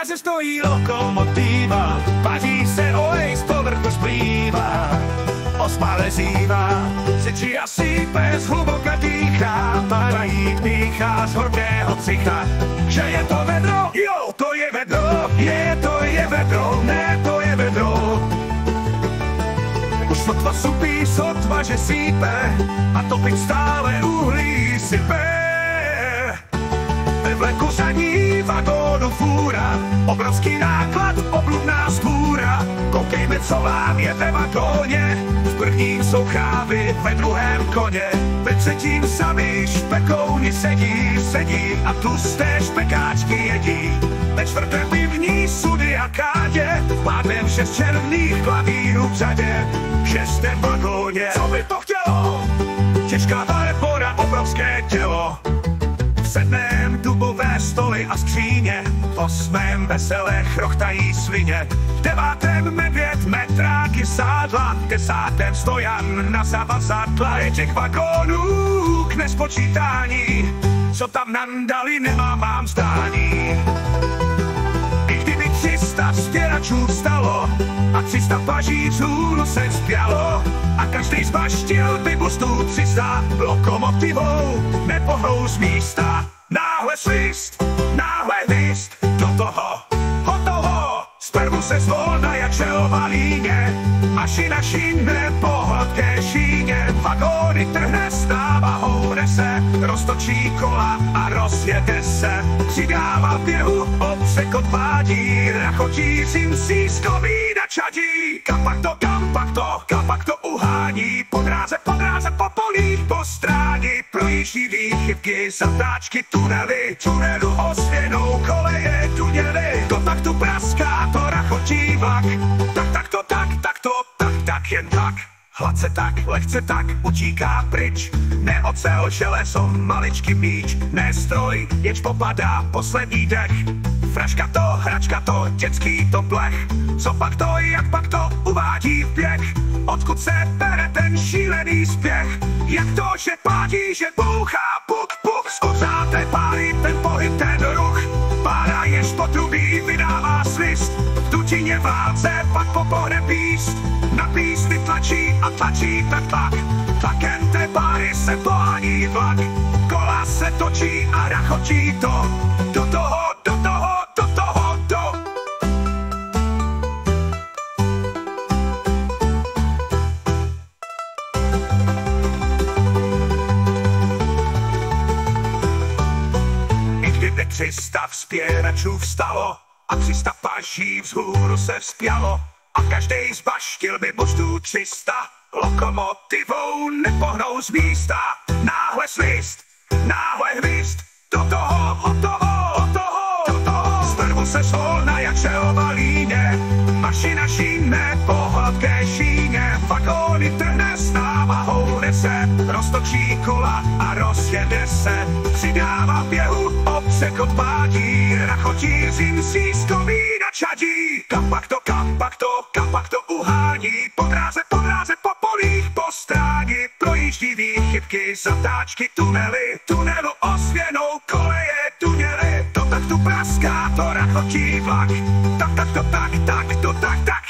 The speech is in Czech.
Se stojí lokomotiva, paří se olej, z povrchu splývá. Ospale zívá, řeči a sype, zhluboka dýchá, parají dýchá z horkého psycha. Že je to vedro, jo, to je vedro, to je vedro, ne, to je vedro. Už sotva supí, sotva, že sípe, a topit stále uhlí sype. V kuřaní vagónu fůra, obrovský náklad, obludná stvůra. Koukejme, co vám je ve vagóně. V prvním jsou krávy, ve druhém koně, ve třetím sami špekouni sedí a tlusté špekáčky jedí. Ve čtvrtém pivní sudy a kádě, v pátém 6 černých klavírů v řadě. V šestém vagóně, co by to chtělo? Těžká barepora, obrovské tělo. V sedmém dubové stoly a skříně, v osmém veselé chrochtají svině. V devátém medvěd, metráky, sádla, v desátém stojan na zavazadla. Je těch vagónů k nespočítání, co tam nandali, mám zdání. I kdyby 300 stěračů vstalo a 300 pažířů se spjalo a každý zbaštil by bustu 300, lokomotivou nepohnou z místa. Náhle svist, náhle hvist, do toho, hotovo. Zprvu se zvolna jak želva líně, mašina šíne po hladké šíně. Vagóny trhne, stává, houne se, roztočí kola a rozjede se. Přidává v běhu, obsek odvádí, rachotí zimcí skoví na čadí. Kapak to uhání, po dráze, po polích, po stráni. Projíždí výchybky, zatáčky, tunelu osvěnou, koleje tuněly. To tak tu praská, to rachotí vlak, tak jen tak. Hladce tak, lehce tak, utíká pryč. Ne ocel, železo, maličký míč. Ne stroj, jež popadá poslední dech. Fraška to, hračka to, dětský to blech. Co pak to, jak pak to uvádí v běh? Odkud se bere ten šílený spěch? Jak to, že pádí, že bouchá puk, skořáte pálí ten pohyb, ten ruch. Pára jež potrubí, vydává svist. V dutině válce pak popohne píst. Na písty tlačí a tlačí ten tlak. Tlakem té páry se pohání vlak. Kola se točí a rachotí to. Do toho. I kdyby 300 vzpěračů vstalo a 300 paží vzhůru se vzpělo a každej zbaštil by bustu 300, lokomotivou nepohnou z místa. Náhle svist, náhle hvist, do toho, hotovo. Zprvu se zvolna jak želva líně, mašina šíne po hladké šíně. Vagóny trhne, stává, houne se, roztočí kola a rozjede se. Přidává v běhu, obsek odvádí, rachotí zimcí skoví na čadí. Kapak to uhání, po dráze, po polích, po stráni. Projíždí výchybky, zatáčky, tunelu osvěnou, koleje tuněly. To tak tu praská, to rachotí vlak. Tak.